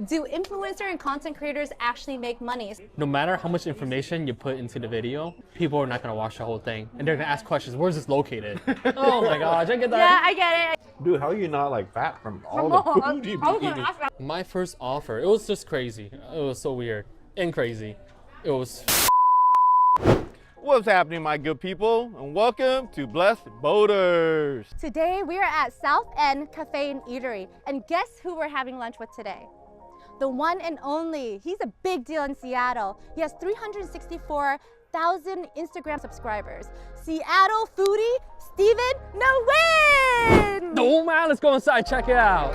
do influencer and content creators actually make money? No matter how much information you put into the video, people are not going to watch the whole thing. And they're going to ask questions. Where's this located? Oh my gosh, I get that. Yeah, I get it. Dude, how are you not like fat from all the food you've been eating? My first offer, it was just crazy. It was so weird and crazy. It was... What's happening, my good people? And welcome to Blessed Boaters. Today we are at South End Cafe and Eatery, and guess who we're having lunch with today? The one and only. He's a big deal in Seattle. He has 364,000 Instagram subscribers. Seattle Foodie, Nguyen! Oh man, let's go inside, check it out.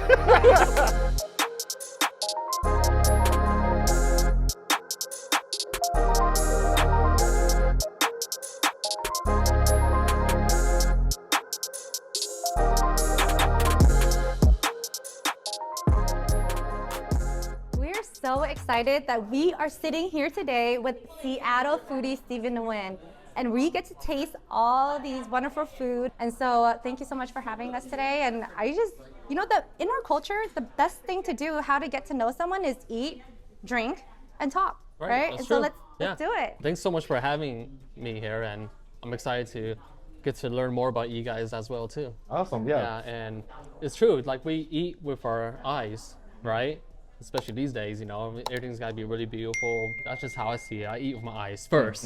So excited that we are sitting here today with Seattle Foodie Nguyen, and we get to taste all these wonderful food. And so thank you so much for having us today. And I just, you know, that in our culture, the best thing to do, how to get to know someone, is eat, drink, and talk, right? That's And true. so let's do it. Thanks so much for having me here, and I'm excited to get to learn more about you guys as well too. Awesome, yeah. And it's true, like we eat with our eyes, right? Especially these days, you know, everything's got to be really beautiful. That's just how I see it. I eat with my eyes first.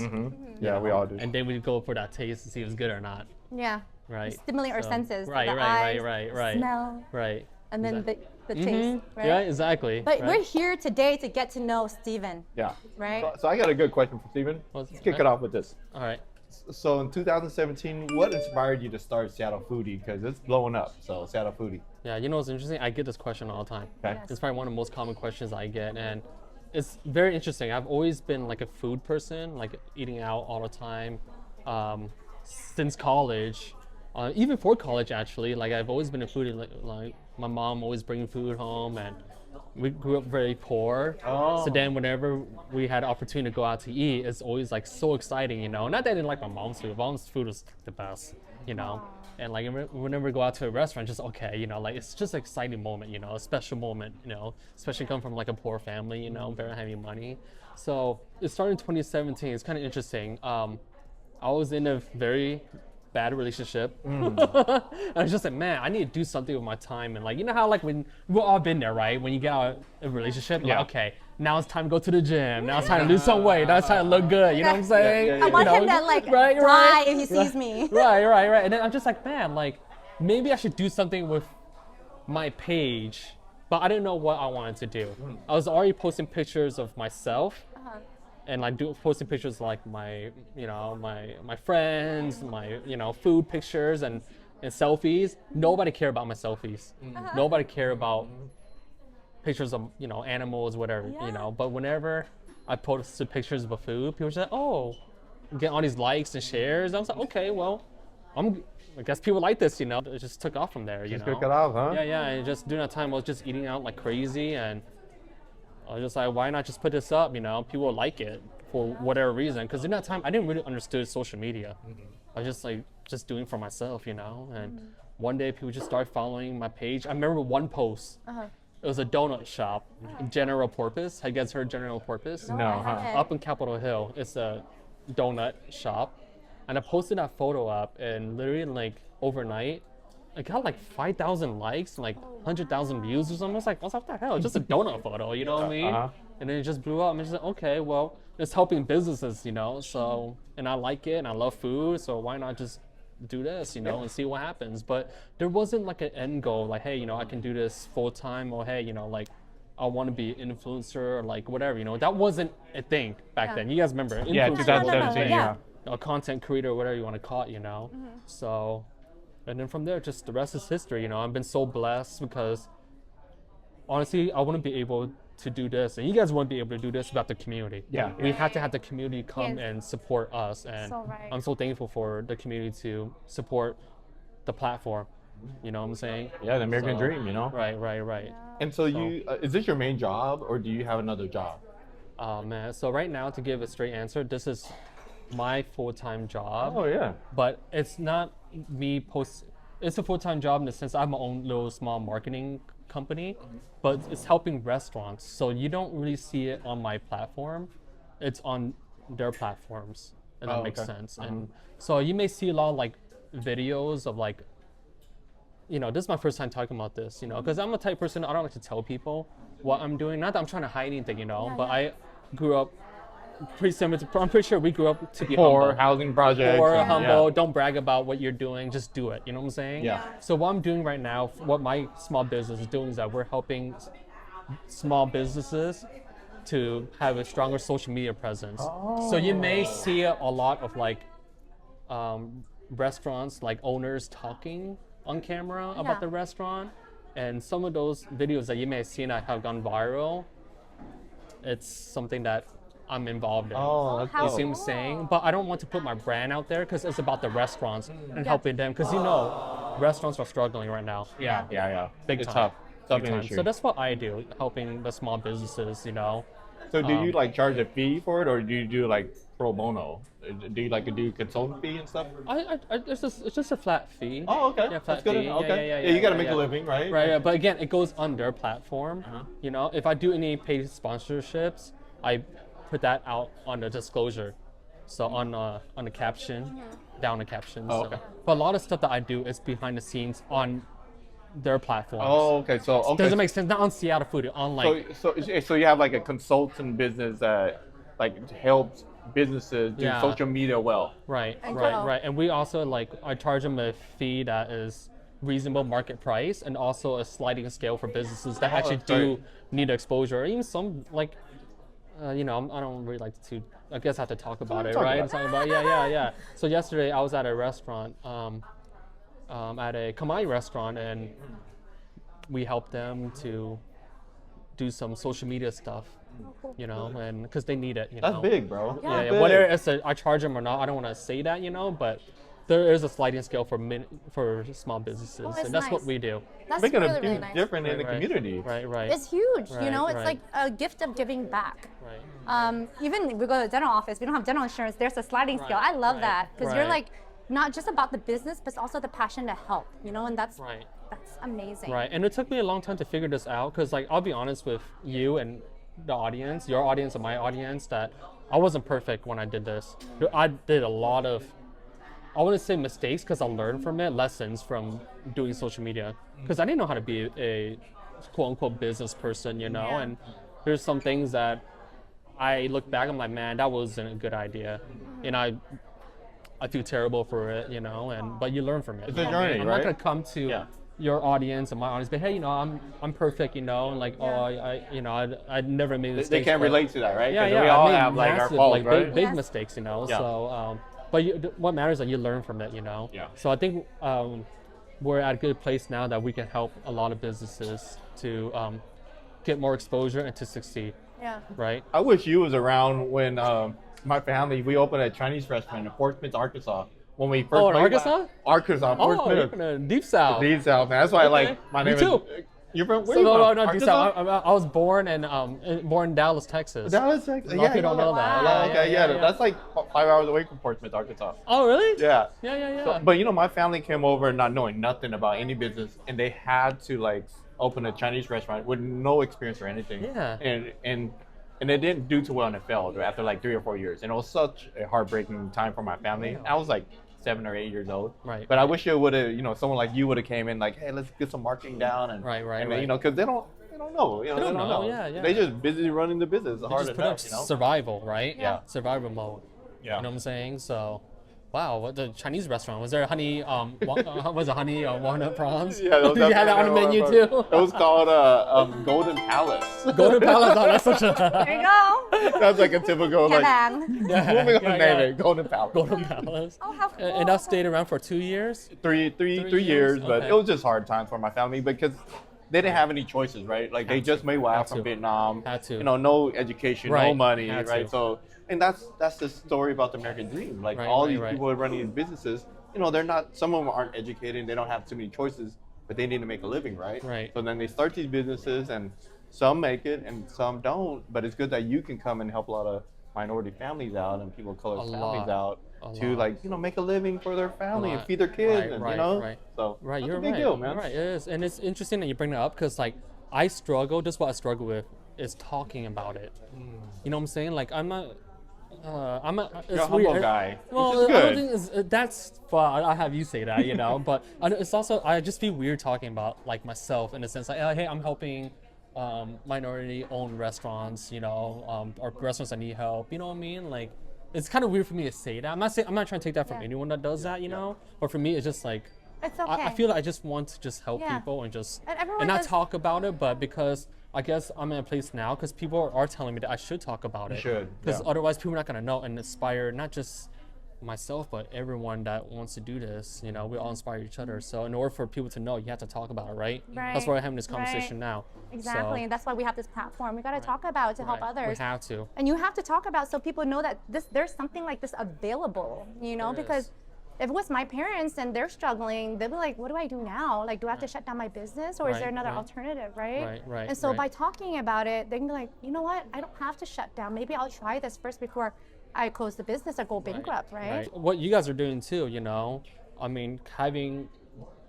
Yeah, we all do. And then we go for that taste to see if it's good or not. Yeah. Right. Stimulate our senses. Right, the right, eyes, right. smell, Right. and then the taste, right? Yeah, exactly. But right. we're here today to get to know Steven. Yeah. Right? So I got a good question for Steven. Let's kick it off with this. All right. So in 2017, what inspired you to start Seattle Foodie? Because it's blowing up, so Seattle Foodie. Yeah, you know what's interesting? I get this question all the time. Okay. Yes. It's probably one of the most common questions I get, and it's very interesting. I've always been like a food person, like eating out all the time, since college, even before college actually. Like I've always been a foodie. Like my mom always bringing food home, and we grew up very poor. Oh. So then whenever we had opportunity to go out to eat, it's always like so exciting, you know. Not that I didn't like my mom's food. Mom's food was the best, you know. And like whenever we go out to a restaurant, just okay, you know, like it's just an exciting moment, you know, a special moment, you know, especially come from like a poor family, you know, very heavy money. So it started in 2017. It's kind of interesting. I was in a very bad relationship. And I was just like, man, I need to do something with my time. And like, you know how like when we've all been there, right? When you get out of a relationship, you're like, okay, now it's time to go to the gym. Now it's time to lose some weight. Now it's time to look good. You know what I'm saying? I want him to like die if he sees me. Right. And then I'm just like, man, like maybe I should do something with my page, but I didn't know what I wanted to do. I was already posting pictures of myself. And like posting pictures like my, you know, my friends, my, you know, food pictures and selfies. Nobody cared about my selfies. Nobody cared about pictures of, you know, animals, whatever, you know. But whenever I posted pictures of food, people said, oh, get all these likes and shares. I was like, okay, well, I guess people like this, you know. It just took off from there, you know. Just kick it off, huh? Yeah. And just during that time, I was just eating out like crazy, and I was just like, why not just put this up? You know, people will like it for whatever reason. Because in that time, I didn't really understand social media. I was just like, just doing it for myself, you know. And one day, people just started following my page. I remember one post. It was a donut shop, General Purpose. Have you guys heard General Purpose? No, huh? Up in Capitol Hill, it's a donut shop. And I posted that photo up, and literally like overnight, I got like 5,000 likes, like 100,000 views or something. I was like, what the hell? It's just a donut photo, you know what I mean? And then it just blew up. And I just like, okay, well, it's helping businesses, you know. So, and I like it, and I love food, so why not just do this, you know, and see what happens. But there wasn't like an end goal, like, hey, you know, I can do this full time, or hey, you know, like I want to be an influencer, or like whatever, you know. That wasn't a thing back then. You guys remember? Yeah, 2017. Yeah. A content creator, whatever you want to call it, you know. So, and then from there, just the rest is history, you know. I've been so blessed because honestly, I wouldn't be able to do this, and you guys wouldn't be able to do this without the community. Yeah. We had to have the community come and support us, and So right. I'm so thankful for the community to support the platform. You know what I'm saying? Yeah, the American dream, you know. Right. And so you, is this your main job, or do you have another job? Oh man, so right now, to give a straight answer, this is my full-time job. Oh yeah. But it's not me it's a full-time job in the sense I have my own little small marketing company, but it's helping restaurants. So you don't really see it on my platform. It's on their platforms. And that makes sense. And so you may see a lot of like videos of like, you know, this is my first time talking about this, you know, because I'm a type of person, I don't like to tell people what I'm doing. Not that I'm trying to hide anything, you know, but I grew up pretty similar to, I'm pretty sure we grew up to be Poor humble. housing projects. Poor, humble, don't brag about what you're doing, just do it, you know what I'm saying? Yeah. So what I'm doing right now, what my small business is doing is that we're helping small businesses to have a stronger social media presence. So you may see a lot of like restaurants, like owners talking on camera about the restaurant, and some of those videos that you may have seen that have gone viral, it's something that I'm involved in. Oh, that's You see cool. what I'm saying? But I don't want to put my brand out there because it's about the restaurants and helping them, because you know restaurants are struggling right now. Yeah. Big It's time. tough. Tough Big time. industry. So that's what I do, helping the small businesses, you know. So do you like charge a fee for it, or do you do like pro bono? Do you like do consultant fee and stuff? It's just a flat fee. Oh, okay. Yeah, flat That's good. fee. Okay. Yeah, you got to make a living, right? Right, yeah. But again, it goes on their platform. You know, if I do any paid sponsorships, I put that out on the disclosure. So on the caption, down the caption. Oh, so. okay. But a lot of stuff that I do is behind the scenes on their platforms. Oh, okay. So okay. Does it make sense? Not on Seattle Foodie, on like. So you have like a consultant business that like helps businesses do social media well. Right. And And we also like, I charge them a fee that is reasonable market price, and also a sliding scale for businesses that actually do need exposure. Even some like, you know, I don't really like to, I guess I have to talk about it, right? Talk about yeah. So yesterday I was at a restaurant, at a Khmer restaurant, and we helped them to do some social media stuff, you know, and because they need it, you know. That's big, bro. Yeah. Whether it's I charge them or not, I don't want to say that, you know, but there is a sliding scale for small businesses, and that's what we do. That's Making really, a really huge nice. difference in the community. Right. It's huge, you know, it's right. like a gift of giving back. Right. Even if we go to the dental office, we don't have dental insurance, there's a sliding scale. I love that, because you're like, not just about the business, but also the passion to help, you know, and that's amazing. Right, and it took me a long time to figure this out, because like, I'll be honest with you and the audience, your audience and my audience, that I wasn't perfect when I did this. I did a lot of, I wouldn't say mistakes, because I learned from it, lessons from doing social media, because I didn't know how to be a quote unquote business person, you know, and there's some things that I look back, I'm like, man, that wasn't a good idea, and I feel terrible for it, you know, but you learn from it. It's a journey, I'm right? not gonna come to your audience and my audience, but hey, you know, I'm perfect, you know, and like, I never made mistakes. They can't relate to that, right? Yeah, We all I made have like our massive, faults, like, right? big mistakes, you know. So, but what matters is that you learn from it, you know. Yeah. So I think we're at a good place now that we can help a lot of businesses to get more exposure and to succeed. Yeah. Right. I wish you was around when my family, we opened a Chinese restaurant in Portsmouth, Arkansas. When we first in Arkansas? Arkansas, Oh, Portsmouth. you're from the deep south. Deep South, man. That's why I like my Me name too. is. You're from where? So, you no, from? deep south. I was born in Dallas, Texas. Dallas, Texas. A lot of people don't know that. Oh, okay, that's like 5 hours away from Portsmouth, Arkansas. Oh, really? Yeah. Yeah. So, but you know, my family came over not knowing nothing about any business, and they had to like open a Chinese restaurant with no experience or anything. Yeah. And they didn't do too well, and it failed after like 3 or 4 years. And it was such a heartbreaking time for my family. I was like 7 or 8 years old. Right. But I wish it would have, you know, someone like you would have came in like, hey, let's get some marketing down and Right. you know, because they don't know. You know, they don't know. Yeah. They just busy running the business hard Just put enough, up you know. survival, right? Yeah. Survival mode. Yeah. You know what I'm saying? So, wow, what the Chinese restaurant, was there honey? Was it honey walnut prawns? Yeah, you had that on the menu too. It was called Golden Palace. Golden Palace. Oh, that's such a There you go. That's like a typical like. Kevin. We're gonna name it Golden Palace. Golden Palace. Oh, how cool. And that stayed around for 2 years. Three years? years, but Okay. it was just hard times for my family because they didn't have any choices, right? Like they just made Had out from to. Vietnam. Had to. You know, no education, no Right. money, Had right? to. So, and that's the story about the American dream. Like Right, all right, these right. people are running these businesses. You know, they're not. Some of them aren't educated. They don't have too many choices, but they need to make a living, right? Right. So then they start these businesses, and some make it, and some don't. But it's good that you can come and help a lot of minority families out and people of color families lot. out A to lot. like make a living for their family and Right. feed their kids, Right, and right, you know, right. so Right, that's you're a big right. deal, man. You're right, it is, and it's interesting that you bring that up because like I struggle. Just what I struggle with is talking about it. You know what I'm saying? Like I'm not. It's You're a humble weird. guy, Well, which is I don't good. think that's fun. I have you say that, you know. But it's also I just feel weird talking about like myself in a sense like, hey, I'm helping minority-owned restaurants, you know, or restaurants that need help. You know what I mean? Like, it's kind of weird for me to say that. I'm not trying to take that from Yeah. anyone that does that, you know. But for me, it's just like It's I okay. feel like I just want to just help Yeah. people and just And everyone and not does- talk about it, but because I guess I'm in a place now because people are telling me that I should talk about it. should, Because yeah. otherwise people are not gonna know and inspire not just myself but everyone that wants to do this. You know, we all inspire each other. So in order for people to know, you have to talk about it, right? That's why we're having this conversation now. Exactly, So, and that's why we have this platform. We got to talk about it to help right, others. We have to. And you have to talk about so people know that there's something like this available, you know, There because is. if it was my parents and they're struggling, they'd be like, what do I do now? Like, do I have to shut down my business or is Right, there another right. alternative, right? Right, And so right. by talking about it, they can be like, you know what? I don't have to shut down. Maybe I'll try this first before I close the business or go bankrupt, right? What you guys are doing too, you know, I mean, having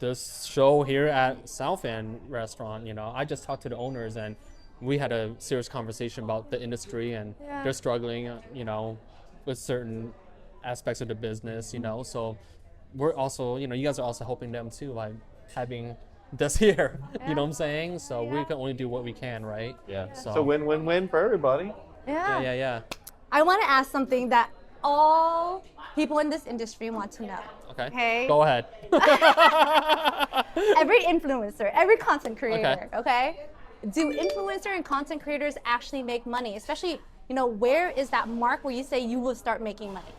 this show here at South End Restaurant, you know, I just talked to the owners and we had a serious conversation about the industry and Yeah. they're struggling, you know, with certain aspects of the business, you know, so we're also, you know, you guys are also helping them too, like having this here, you know what I'm saying? So we Yeah. can only do what we can, right? Yeah. So- So win-win-win for everybody. Yeah. I want to ask something that all people in this industry want to know. Okay. Go ahead. Every influencer, every content creator, okay? Do influencer and content creators actually make money? Especially, you know, where is that mark where you say you will start making money?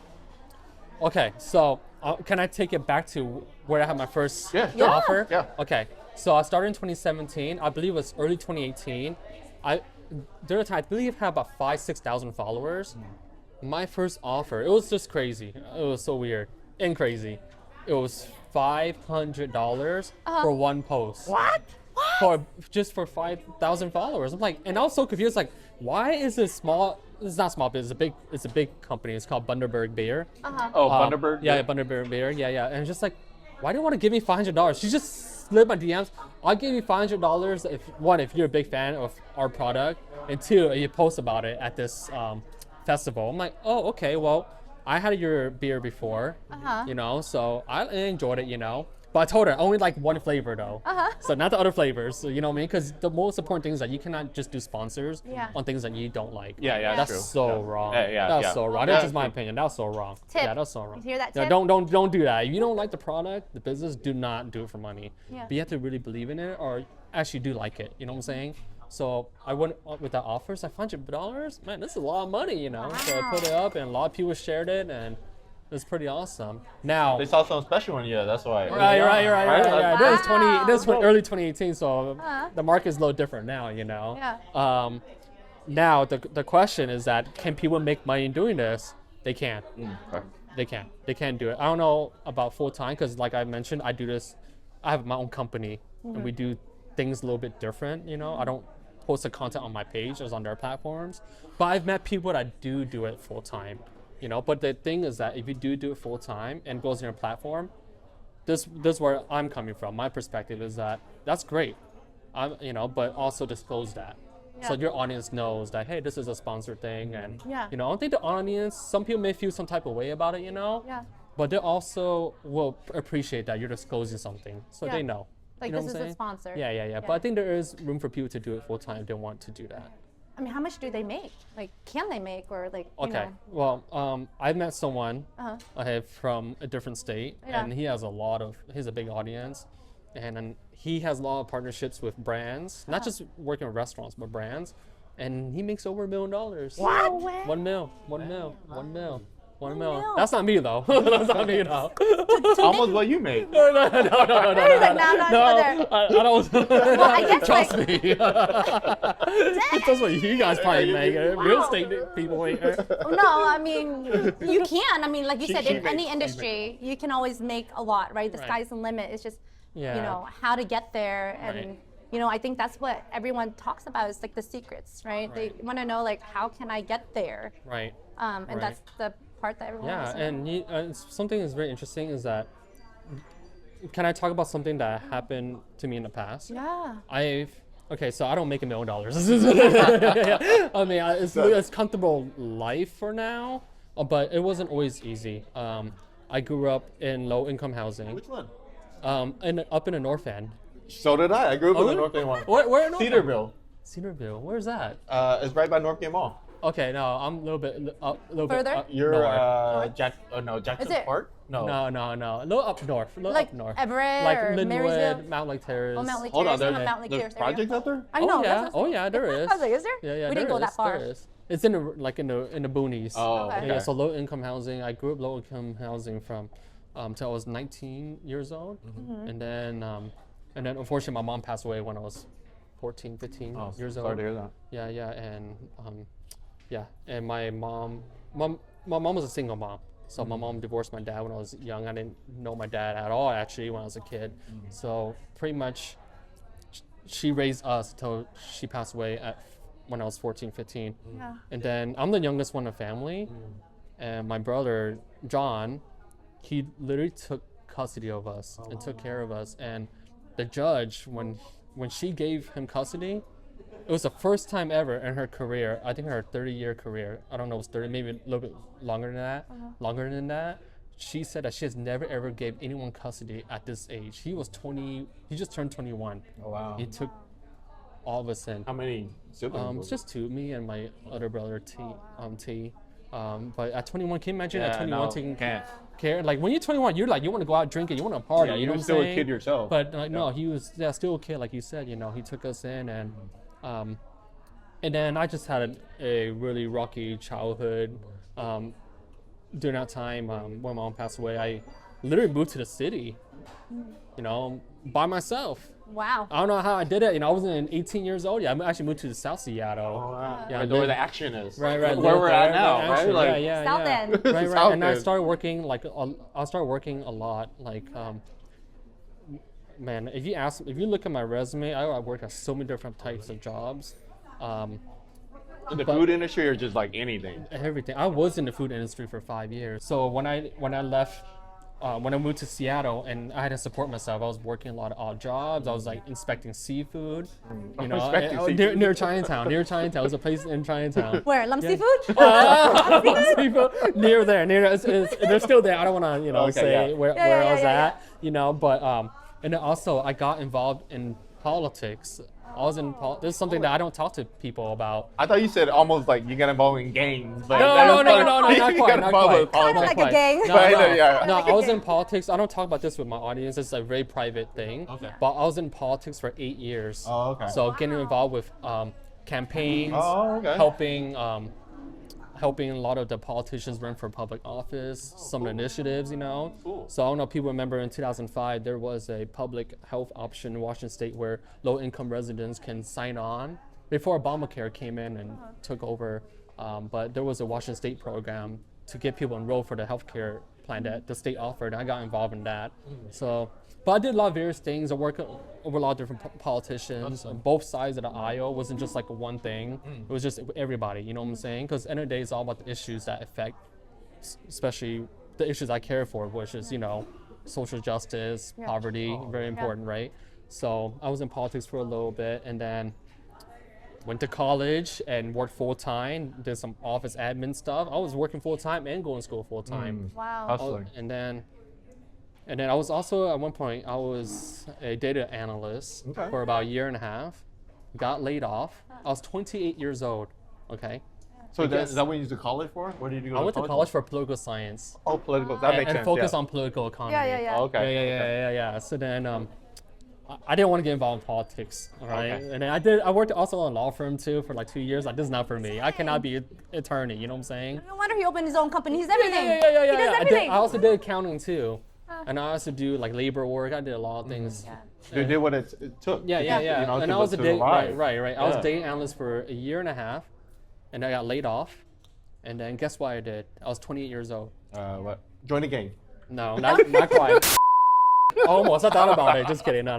Okay, so can I take it back to where I had my first Yeah, sure. offer? Yeah. Okay, so I started in 2017. I believe it was early 2018. During the time, I believe I had about 6,000 followers. My first offer, it was just crazy. It was so weird and crazy. It was $500 for one post. What? Just for 5,000 followers. I'm like, and I was so confused. Like, why is this small? It's not small, but it's a big company. It's called Bundaberg Beer. Oh, Bundaberg. Yeah, Bundaberg Beer. Yeah. And it's just like, why do you want to give me $500? She just slid my DMs. I'll give you $500 if you're a big fan of our product, and two, if you post about it at this festival. I'm like, oh, okay. Well, I had your beer before, you know, so I enjoyed it, you know. But I told her only like one flavor though. So not the other flavors. So, you know what I mean? Because the most important thing is that you cannot just do sponsors on things that you don't like. Yeah, That's true. so Yeah. wrong. Yeah, That's yeah. so wrong. Yeah, That's just my true. opinion. That's so wrong. Tip. Yeah, that's so wrong. You hear that No, tip? don't do that. If you don't like the product, the business, do not do it for money. Yeah. But you have to really believe in it or actually do like it. You know what I'm saying? So I went with that offer. It's like $500. Man, this is a lot of money, you know. So I put it up, and a lot of people shared it, and it was pretty awesome. Now, They saw something special in you. That's why. right. This was Wow. early 2018, so the market is a little different now, you know. Yeah. Now the question is that can people make money doing this? They can. Okay. They can do it. I don't know about full time because, like I mentioned, I do this. I have my own company, and we do things a little bit different. You know, I don't post the content on my page as on their platforms, but I've met people that do it full time. You know, but the thing is that if you do it full time and goes on your platform, this is where I'm coming from. My perspective is that that's great, but also disclose that. So Yeah. your audience knows that, hey, this is a sponsored thing, and Yeah. you know, I don't think the audience. Some people may feel some type of way about it, you know. Yeah. But they also will appreciate that you're disclosing something, so Yeah. they know. Like, you know this what I'm is a saying? sponsor. Yeah. But I think there is room for people to do it full time if they want to do that. I mean, how much do they make? Like, can they make or like, you Okay. know? Well, I met someone Uh-huh. from a different state, Yeah. and he has a big audience, and then he has a lot of partnerships with brands, not just working with restaurants, but brands, and he makes over $1 million. No way. 1 mil. mil. That's not me though. That's not me though. Almost what you make. No. He's like, no, not there. I don't. Well, I guess Trust like, me. That's what you guys probably make. Real estate people make. no, I mean, you can. I mean, like you said, she in any makes- industry, you can always make a lot, right? The Right. sky's the limit. It's just, Yeah. you know, how to get there and Right. I think that's what everyone talks about is like the secrets, right? They want to know like, how can I get there? Right. And Right. that's the part that everyone Yeah, wants to know. and something that's very interesting is that, can I talk about something that happened to me in the past? Yeah. Okay, so I don't make $1 million. I mean, it's comfortable life for now, but it wasn't always easy. I grew up in low income housing. Which one? Up in the North End. So did I. I grew up in the really? North End one. Where in North End? Cedarville. Cedarville. Where's that? It's right by Northgate Mall. Okay, no, I'm a little bit Further? up You're north. Jackson it- Park? No. No, a little up north. A little Like up north. Everett Like or Linwood, Marysville? Mount Lake Terrace. Oh, Mount Lake Hold on, Terrace. I'm there's, a Mount Lake there's Terrace area. projects out there? I know. Oh yeah, that's what- oh yeah, there is. I was like, is there? Yeah, We didn't go that far. There is. It's in the boonies. Oh, Okay. okay. Yeah, so low income housing. I grew up low income housing from till I was 19 years old, and then unfortunately my mom passed away when I was 14, 15 years old. Sorry to hear that. Yeah, and my mom was a single mom. So my mom divorced my dad when I was young. I didn't know my dad at all actually when I was a kid. So pretty much she raised us until she passed away when I was 14, 15. Yeah. And then I'm the youngest one in the family. And my brother, John, he literally took custody of us and took care of us. And the judge, when she gave him custody, it was the first time ever in her career, I think her 30-year career, I don't know, it was 30, maybe a little bit longer than that, she said that she has never ever gave anyone custody at this age. He just turned 21. Oh, wow. He took all of us in. How many siblings? It's just two, me and my other brother, T. But at 21, can you imagine at 21 taking can't. care? Like when you're 21, you're like, you want to go out drinking, you want to party. Yeah, you know you're what still I'm a saying? kid yourself. But no, he was still a kid, like you said. He took us in, and then I just had a really rocky childhood. During that time, when my mom passed away, I literally moved to the city, by myself. Wow. I don't know how I did it. I wasn't 18 years old yet. I actually moved to South Seattle. Oh, wow. Yeah, Right, where the action is. Right. Where we're at now, right? Action, Like, yeah. South End. Right. South And I End. started working a lot. Like, man, if you look at my resume, I worked at so many different types of jobs. in the food industry or just like anything? Everything. I was in the food industry for 5 years. So when I left, when I moved to Seattle and I had to support myself, I was working a lot of odd jobs. I was like inspecting seafood, Inspecting near, seafood. near Chinatown. There's a place in Chinatown. Where? Lump Yeah. seafood? Seafood near there. They're still there. I don't want to Okay, say yeah. where Yeah, I was yeah, at, but and then also I got involved in politics. I was in this is something that I don't talk to people about. I thought you said almost like you got involved in gangs. But No, not You quite, got not involved quite. with politics. Kinda like a gang. No, Right, no, yeah. no, Like I a was in gang. politics. I don't talk about this with my audience. It's a very private thing. Okay. But I was in politics for 8 years. Oh, okay. So getting involved with campaigns, Oh, okay. helping a lot of the politicians run for public office, some of the initiatives, Cool. So I don't know if people remember in 2005, there was a public health option in Washington State where low-income residents can sign on before Obamacare came in and took over. But there was a Washington State program to get people enrolled for the healthcare plan that the state offered. I got involved in that. But I did a lot of various things. I worked over a lot of different politicians on both sides of the aisle. It wasn't just like one thing. It was just everybody, you know what I'm saying? Because end of the day, it's all about the issues that affect, especially the issues I care for, which is, social justice, poverty, very important, right? So I was in politics for a little bit and then went to college and worked full-time, did some office admin stuff. I was working full-time and going to school full-time. Wow. Hustling. And then I was also, at one point, I was a data analyst Okay. for about a year and a half. Got laid off. I was 28 years old, okay? So is that what you went to college for? What did you go I went to college for political science. Oh, political. That makes and sense. focus yeah. on political economy. Yeah. Oh, okay. Yeah. So then I didn't want to get involved in politics, all right? Okay. And then I worked also in a law firm too for like 2 years. Like, this is not for me. I cannot be an attorney, you know what I'm saying? No wonder he opened his own company. He's everything. Yeah. He does everything. I also did accounting too. And I also do like labor work. I did a lot of things. You did what it took. Yeah. You know, And to- I was a to data survive. right. I was a Yeah. data analyst for a year and a half, and I got laid off. And then guess what I did? I was 28 years old. What? Join the gang. No, not quite. Almost. I thought about it. Just kidding. No.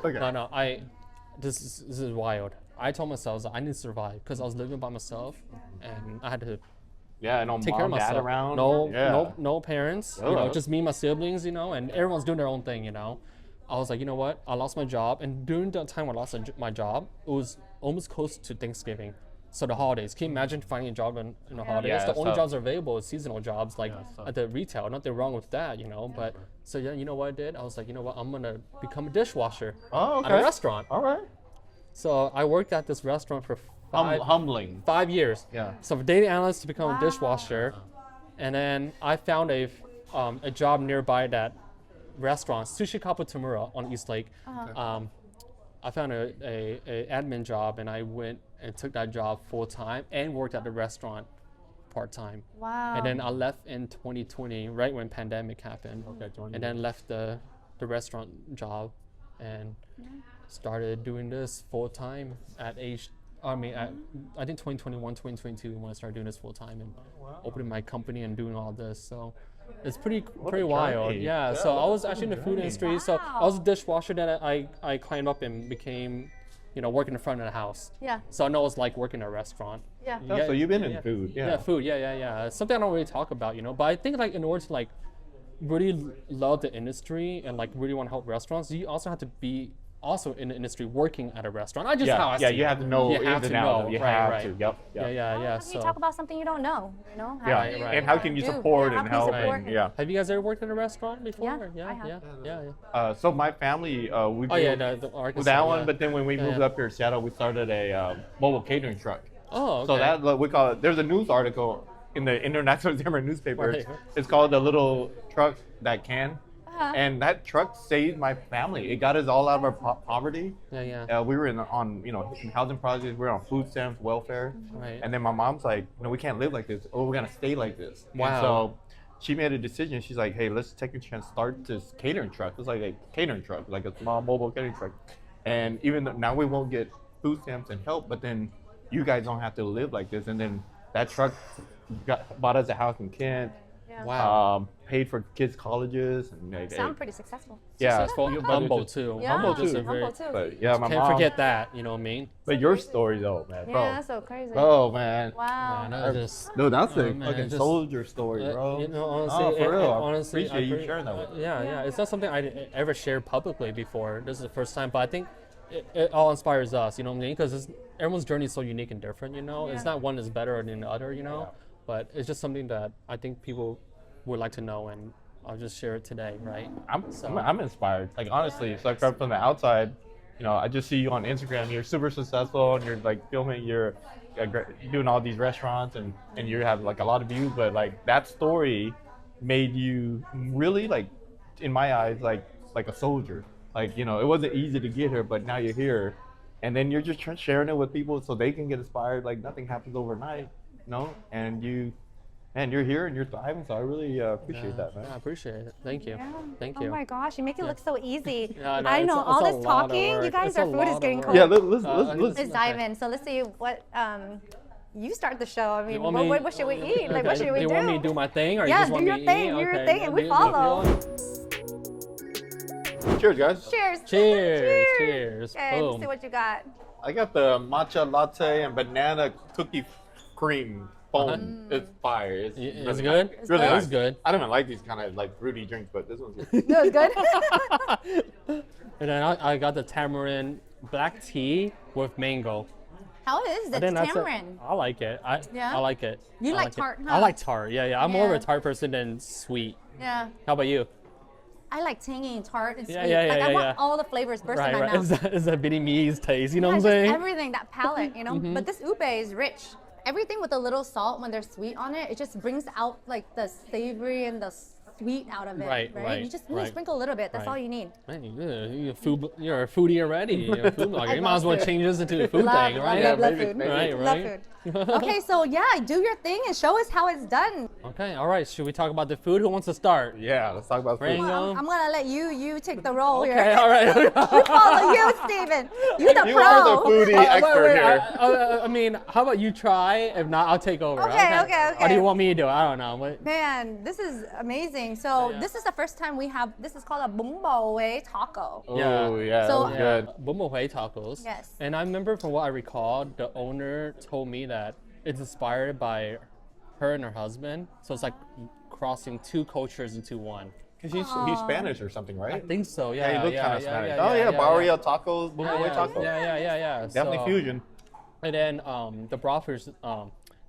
Okay. No. this is wild. I told myself that I need to survive because I was living by myself, and I had to Yeah, no take care of mom, dad myself. around. No, yeah. no parents. You Oh. know, just me and my siblings. You know, and everyone's doing their own thing. You know, I was like, you know what? I lost my job, and during the time I lost my job, it was almost close to Thanksgiving. So the holidays. Can you imagine finding a job in the holidays? Yeah, The that's only tough. jobs are available is seasonal jobs, like it's tough. at the retail. Nothing wrong with that, you know. But so yeah, you know what I did? I was like, you know what? I'm gonna become a dishwasher Oh, okay. at a restaurant. All right. So I worked at this restaurant for Humbling. 5 years. Yeah. So for data analyst to become a dishwasher, and then I found a job nearby that restaurant, Sushi Kapu Tamura on East Lake. I found a admin job, and I went and took that job full time and worked at the restaurant part time. Wow. And then I left in 2020, right when pandemic happened. Okay, And then left the restaurant job and started doing this full time at age. I think 2021, 2022 when I started doing this full time and opening my company and doing all this. So it's pretty wild. journey. Yeah. Yeah, So I what was a actually in the food journey. industry. So I was a dishwasher. Then I climbed up and became, working in front of the house. Yeah. So I know it's like working in a restaurant. Yeah. Oh, so you've been in yeah. food. Yeah. Yeah, food. Yeah. It's something I don't really talk about, But I think like in order to like really love the industry and like really want to help restaurants, you also have to be also in the industry working at a restaurant. I just how I Yeah, see you it. have to know You have ins to and outs. know. You Right, have right. to. Yep. Yeah. How can So you talk about something you don't know? How Right, do you- right. And how can you do? support Yeah, and how help? can you support? And, yeah. have you guys ever worked in a restaurant before? Yeah, I have. Yeah. So my family, we Oh grew yeah, up the with Arkansas, that one. yeah. But then when we Yeah, moved yeah. up here to Seattle, we started a mobile catering truck. Oh, okay. So that like, we call it. There's a news article in the International Examiner newspaper. Right. It's called the little truck that can. Uh-huh. And that truck saved my family. It got us all out of our poverty. Yeah. We were in housing projects. We were on food stamps, welfare. Right. And then my mom's like, we can't live like this. Oh, we're gonna stay like this. Wow. And so she made a decision. She's like, hey, let's take a chance, start this catering truck. It's like a catering truck, like a small mobile catering truck. And even though now we won't get food stamps and help, but then you guys don't have to live like this. And then that truck bought us a house in Kent. Yeah. Wow. Paid for kids' colleges. And like, Sound pretty successful. yeah. Successful, But humble it's too. Yeah, Humble Just too. a very- Humble too. But yeah, my Can't mom. forget that. You know what I mean? But your story though, man, bro. Yeah, that's so crazy. Oh man. Wow. Man, I just. No, that's a man, fucking just- soldier story, bro. Honestly, Oh, for real. I honestly, appreciate you sharing that with me. Yeah. It's not something I ever shared publicly before. This is the first time, but I think it all inspires us. You know what I mean? Because everyone's journey is so unique and different. It's not one is better than the other. But it's just something that I think people would like to know, and I'll just share it today, right? I'm inspired. Like honestly, it's like from the outside, I just see you on Instagram. You're super successful, and you're like filming. You're doing all these restaurants, and you have like a lot of views. But like that story made you really like, in my eyes, like a soldier. Like it wasn't easy to get here, but now you're here, and then you're just sharing it with people so they can get inspired. Like nothing happens overnight, and you're here and you're thriving. So I really appreciate that, man. Yeah, I appreciate it. Thank you. Yeah. Thank Oh you. my gosh, you make it look so easy. Yeah, I know all it's a this lot of talking. You work. guys, It's our a food lot is of getting work. cold. Yeah, let's Let's dive in. So let's see what you start the show. I mean, want me- what should we eat? Like, what Okay, should we do do? you want me to do my thing, or you Yeah, just do want your me to thing, eat? do your Okay, thing, and we do- follow. Cheers, guys. Cheers. Cheers. Okay, let's Boom. see what you got. I got the matcha latte and banana cookie cream foam. It's fire. It's, It's really good? nice. It's really It's nice. good. I don't even like these kind of like fruity drinks, but this one's good. No, it's good. And then I got the tamarind black tea with mango. How is it? Then that's it. Tamarind. I like it. Yeah? I like it. You I like it. tart, I huh? like tart. Yeah. I'm more of Yeah. a tart person than sweet. Yeah. How about you? I like tangy and tart and sweet. Yeah, like I want yeah. all the flavors burst in my Right. mouth. It's a Vietnamese taste. You know Yeah, what I'm just saying? everything, that palate, But this ube is rich. Everything with a little salt when there's sweet on it, it just brings out like the savory and the sweet out of it. Right, You just right. sprinkle a little bit. That's Right. all you need. Man, you're a foodie already. You're a food blogger. I You might as well love change this into a food Love, thing, love, right? love, love maybe, food. maybe. Right, Love right. food. Okay, so yeah, do your thing and show us how it's done. Okay, all right. Should we talk about the food? Who wants to start? Yeah, let's talk about food. Rango. I'm gonna let you take the role Okay, here. all right. We follow you, Steven. You the You pro. are the foodie expert Wait, here. I mean, how about you try? If not, I'll take over. Okay. Or do you want me to do it? I don't know. Man, this is amazing. amazing. So Yeah. this is the first time we have. This is called a bún bò Huế taco. Oh Yeah. yeah, So- that was good. Bún bò Huế tacos. Yes. And I remember from what I recall, the owner told me that it's inspired by her and her husband. So it's like crossing two cultures into one. Cause he's Spanish or something, I right? think so. Yeah, Yeah. he looks kind of yeah, Spanish. yeah, Oh yeah, yeah, barrio tacos, boom yeah, taco. yeah. Definitely So- fusion. And then the broth is,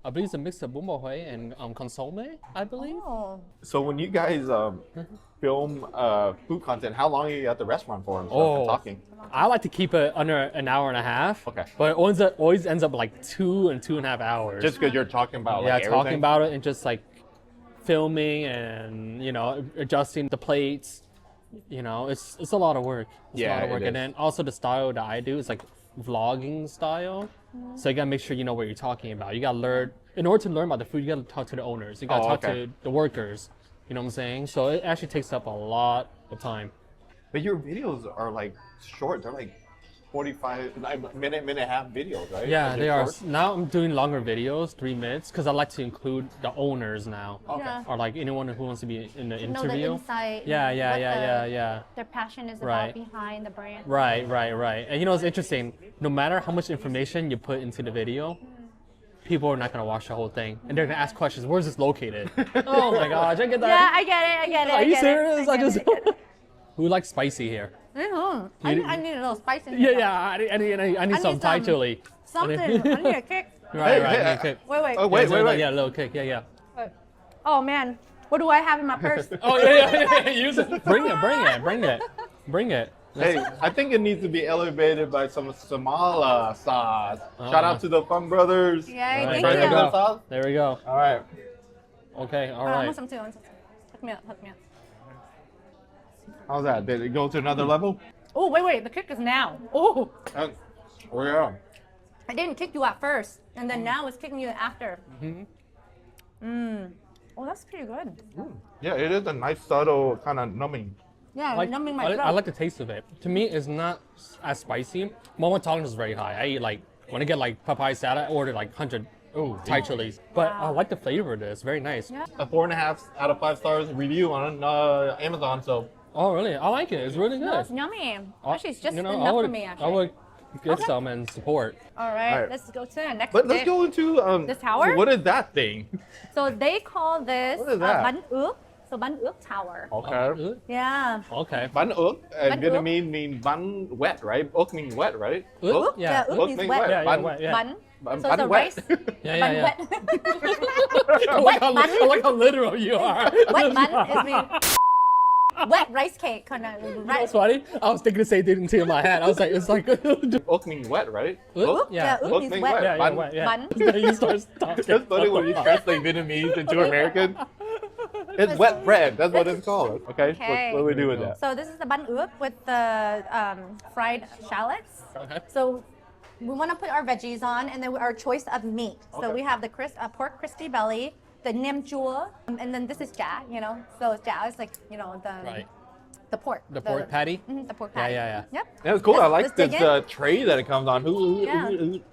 I believe it's a mix of bún bò Huế and consomme, I believe. Oh. So when you guys film food content, how long are you at the restaurant for and stuff Oh. and talking? I like to keep it under an hour and a half. Okay. But it always ends up like 2.5 hours. Just because you're talking about like talking everything? about it and just like filming and adjusting the plates. It's a lot of work. It's a Yeah, lot of it work. And is. then also the style that I do is like vlogging style. So you gotta make sure you know what you're talking about. You gotta learn. In order to learn about the food, you gotta talk to the owners. You gotta Oh, talk okay. to the workers. You know what I'm saying? So it actually takes up a lot of time. But your videos are like short. They're like 45 minute and a half videos, right? Yeah, Like, they they're are. short? Now I'm doing longer videos, 3 minutes, because I like to include the owners now. Okay. Yeah. Or like anyone who wants to be in the Know the interview. insight. Yeah. what their passion is Right. about behind the brand. Right. And it's interesting. No matter how much information you put into the video, people are not gonna watch the whole thing, and they're gonna ask questions. Where's this located? Oh my gosh, I get that. Yeah, I get it. Are I you get serious? It. I just. get it. Who likes spicy here? Mhm. I need a little spice in Yeah, here. yeah. I need some need Thai some- chili. Something. I need a kick. Right. Hey, I need a kick. Wait. Oh, wait. Yeah, a little kick. Yeah. Oh man, what do I have in my purse? Oh yeah. Use it. Bring it. Hey, I think it needs to be elevated by some Samala sauce. Shout Uh-huh. out to the Pham brothers. Yay, Right, thank Try there some we you. good sauce? There we go. All right. Okay. All I right. want some too. Hook me up. How's that? Did it go to another level? Oh wait, the kick is now. Oh, Oh yeah. I didn't kick you at first, and then now it's kicking you after. Oh, that's pretty good. Yeah, it is a nice subtle kind of numbing. Yeah, numbing my I throat. like the taste of it. To me, it's not as spicy. My tolerance is very high. I eat like when I get like papaya salad, I order like 100 Thai chilies. But I like the flavor of this. Very nice. Yeah. A 4.5 out of 5 stars review on Amazon. So Oh really? I like it. It's really No, good. it's yummy. Actually, it's just I enough would, for me. I Actually. would get Okay. some and support. All right, All right. let's go to the next. but let's dish. go into The tower? What is that thing? So they call this What is that? bánh ướt. So bánh ướt tower. Okay. Yeah. Okay. Bun uk Bun Vietnamese mean bun wet, right? Uk means wet, right? Uk? Uk? Yeah. uk Uk means means wet. wet. Yeah, Bun- wet, yeah. Bun. Bun- So it's bun a wet. rice. Yeah, Bun yeah. wet. I like how literal you are. Wet bun is mean wet rice cake kind of That's rice. funny. I was thinking the same thing in my head. I was like, it's like. Uk means wet, right? Uk? Yeah, uk Uk means means wet. wet. Yeah, Bun. wet, yeah. Bun. You start talking. That's funny when you translate Vietnamese into American. It's wet bread. That's what it's called. Okay. Okay. What do we do with that? So this is the bánh ướt with the fried shallots. Okay. So we want to put our veggies on, and then our choice of meat. So Okay. we have the pork crispy belly, the nem chua, and then this is chả. So it's chả is like Right. the pork. The pork patty? Mhm, the pork Yeah, patty. yeah. Yep. Yeah, it's cool. I like Let's this dig in. tray that it comes on. Yeah.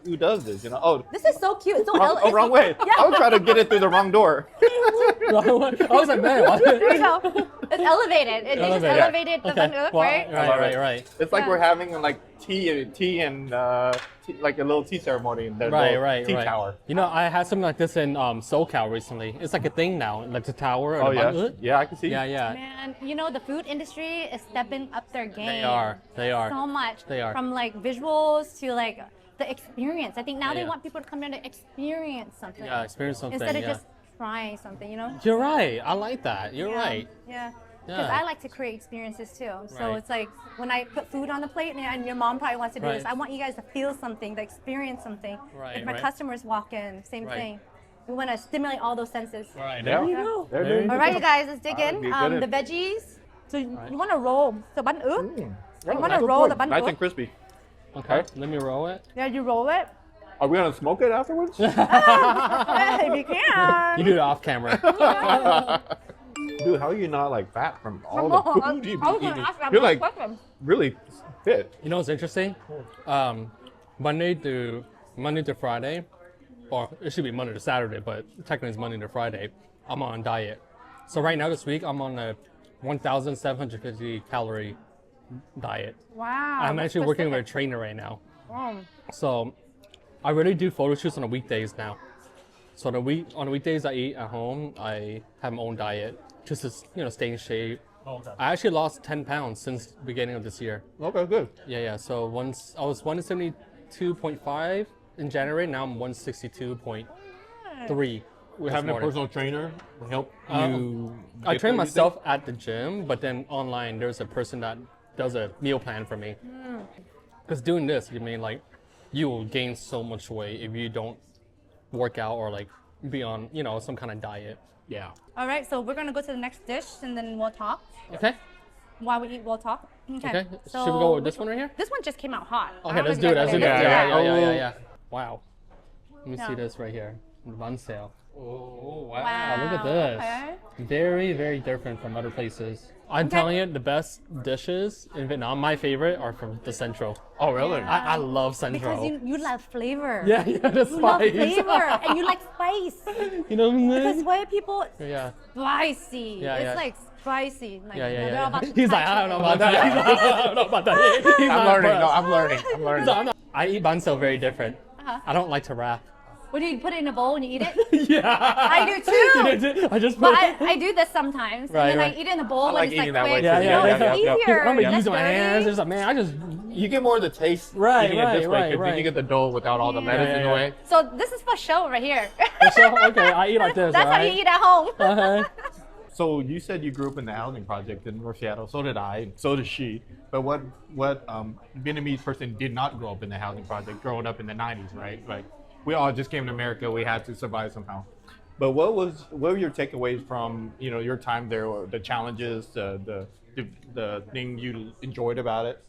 Who does this? Oh, This is so cute. It's so wrong, wrong way. Yeah. I was trying to get it through the wrong door. I was like, man, what? There you go. It's elevated. They just Elevated. elevated the bánh ướt, right? Right. It's like Yeah. we're having like tea and like a little tea ceremony in the Right. tea tower. You know, I had something like this in SoCal recently. It's like a thing now, like the tower. Oh or the yeah, bun- yeah, I can see. Yeah. Man, the food industry is stepping up their game. They are. So much. They are. From like visuals to like the experience. I think now Yeah, they yeah. want people to come there to experience something. Yeah, experience something. Instead of yeah. just trying something, You're right. I like that. You're right. Yeah. Because Yeah. I like to create experiences too. So Right. it's like when I put food on the plate, and your mom probably wants to do Right. this, I want you guys to feel something, to experience something. Right, If my right. customers walk in, same Right. thing. We want to stimulate all those senses. All right. Yeah. There you go. There There you you All go. right, you guys, let's dig That in. would be good. The veggies. So Right. you want to roll. So bánh ướt. You want to Nice roll and the bánh nice ướt. and crispy. Okay. Let me roll it. Yeah, you roll it. Are we gonna smoke it afterwards? If you can. You do it off camera. Dude, how are you not like fat from all Come the on, food you've I was been gonna eating? ask that You're like question. really fit. You know what's interesting? Monday to Friday, or it should be Monday to Saturday, but technically it's Monday to Friday. I'm on diet. So right now this week I'm on a 1,750 calorie diet. Wow. I'm that's actually working with a specific. trainer right now. Oh. So I really do photo shoots on the weekdays now. So on the weekdays I eat at home, I have my own diet just to stay in shape. I actually lost 10 pounds since the beginning of this year. Okay, good. Yeah. So once I was 172.5 in January, now I'm 162.3. We're having a personal trainer help you. I get train there, you myself think? at the gym, but then online there's a person that does a meal plan for me. Because doing this, you will gain so much weight if you don't work out or like be on some kind of diet. Yeah. All right, so we're gonna go to the next dish and then we'll talk. Okay. While we eat, we'll talk. Okay. So Should we go with this one right here? This one just came out hot. I Okay, don't know let's if do you it. guys Let's do wanna it. do Yeah, that. Yeah. Wow. Let me see Yeah. this right here. Van sale. Oh wow! Wow, Look at this. okay. Very, very different from other places. I'm telling you, the best dishes in Vietnam, my favorite, are from the Central. Oh, really? I love Central. Because you love flavor. Yeah, the You love spice. flavor and you like spice. You know what I'm Because saying? white people, Yeah. spicy. Yeah, it's yeah. like spicy. Like, Yeah. they're all about to He's like, touch I don't know it. about that. He's like, I don't know about that. He's I'm not learning. No, impressed. I'm learning. I'm learning. So I eat banseo very different. I don't like to wrap. What do you put it in a bowl and you eat it? Yeah. I do too. You do? I just But put I do this sometimes. Right, and then right. I eat it in a bowl I when like it's like eating that way quick. too. Yeah, No, yeah, it's yeah. easier. I'm gonna Less use my hands. dirty. Just like, man, I just You get more of the taste Right, eating it this way, right, 'cause then right. you get the dough without all the lettuce in the yeah. way. So this is for show right here. So, okay, I eat like this. That's how right? you eat at home. Uh-huh. So you said you grew up in the housing project in North Seattle. So did I. So did she. But what Vietnamese person did not grow up in the housing project growing up in the 90s, right? Like we all just came to America. We had to survive somehow. But what were your takeaways from your time there, or the challenges, the thing you enjoyed about it,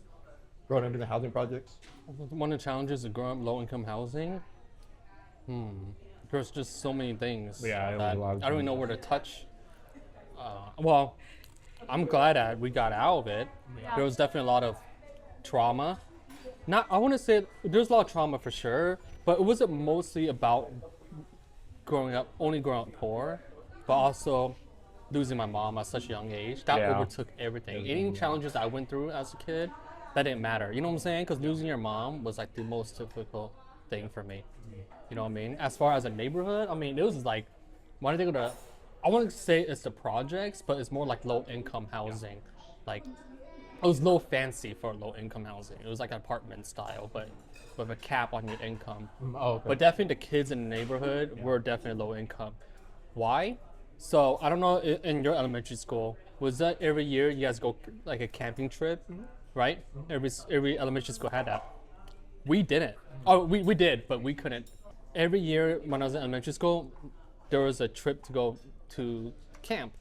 growing up in the housing projects? One of the challenges of growing up low-income housing, there's just so many things Yeah, it was that a lot of I don't even things. know where to touch. Well, I'm glad that we got out of it. There was definitely a lot of trauma. I want to say there's a lot of trauma for sure, but it wasn't mostly about growing up poor, but also losing my mom at such a young age. That Yeah. overtook everything. Any challenges I went through as a kid, that didn't matter. You know what I'm saying? Because losing your mom was like the most difficult thing for me. You know what I mean? As far as a neighborhood, I mean, it was like, why did they go to, I wouldn't say it's the projects, but it's more like low income housing. Like, it was low fancy for low income housing. It was like apartment style, but with a cap on your income. Oh, okay. But definitely the kids in the neighborhood were definitely low income. Why? So I don't know, in your elementary school, was that every year you guys go like a camping trip, right? Every elementary school had that. We didn't. Oh, we did, but we couldn't. Every year when I was in elementary school, there was a trip to go to camp.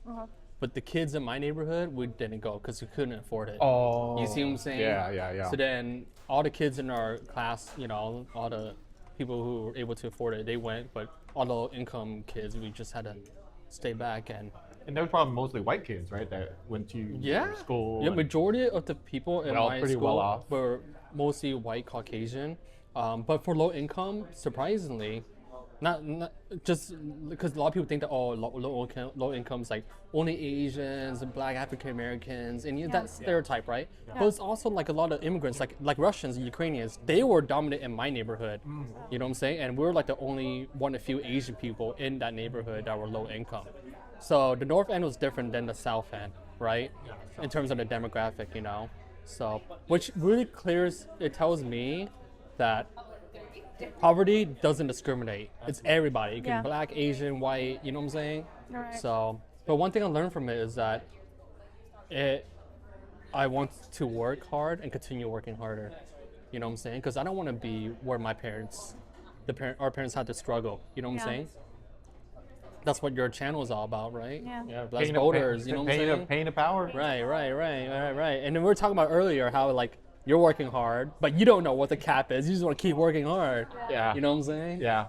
But the kids in my neighborhood, we didn't go because we couldn't afford it. Oh. You see what I'm saying? Yeah. So then all the kids in our class, all the people who were able to afford it, they went, but all the low income kids, we just had to stay back and And there was probably mostly white kids, right, that went to school. Yeah, and- majority of the people in all my pretty school well off. were mostly white Caucasian. But for low income, surprisingly, not just because a lot of people think that low income is like only Asians and Black African Americans and that stereotype, right? But it's also like a lot of immigrants, like Russians and Ukrainians. They were dominant in my neighborhood. You know what I'm saying? And we were like the only one of few Asian people in that neighborhood that were low income. So the north end was different than the south end, right? In terms of the demographic, So, which really tells me that poverty doesn't discriminate. It's everybody. It can be Black, Asian, white, you know what I'm saying? Right. So, but one thing I learned from it is that I want to work hard and continue working harder. You know what I'm saying? Because I don't want to be where our parents had to struggle. You know what I'm saying? That's what your channel is all about, right? Yeah. Less voters, you know what I'm saying? Pain of power. Right. And then we were talking about earlier how like you're working hard, but you don't know what the cap is. You just want to keep working hard. Yeah. You know what I'm saying? Yeah.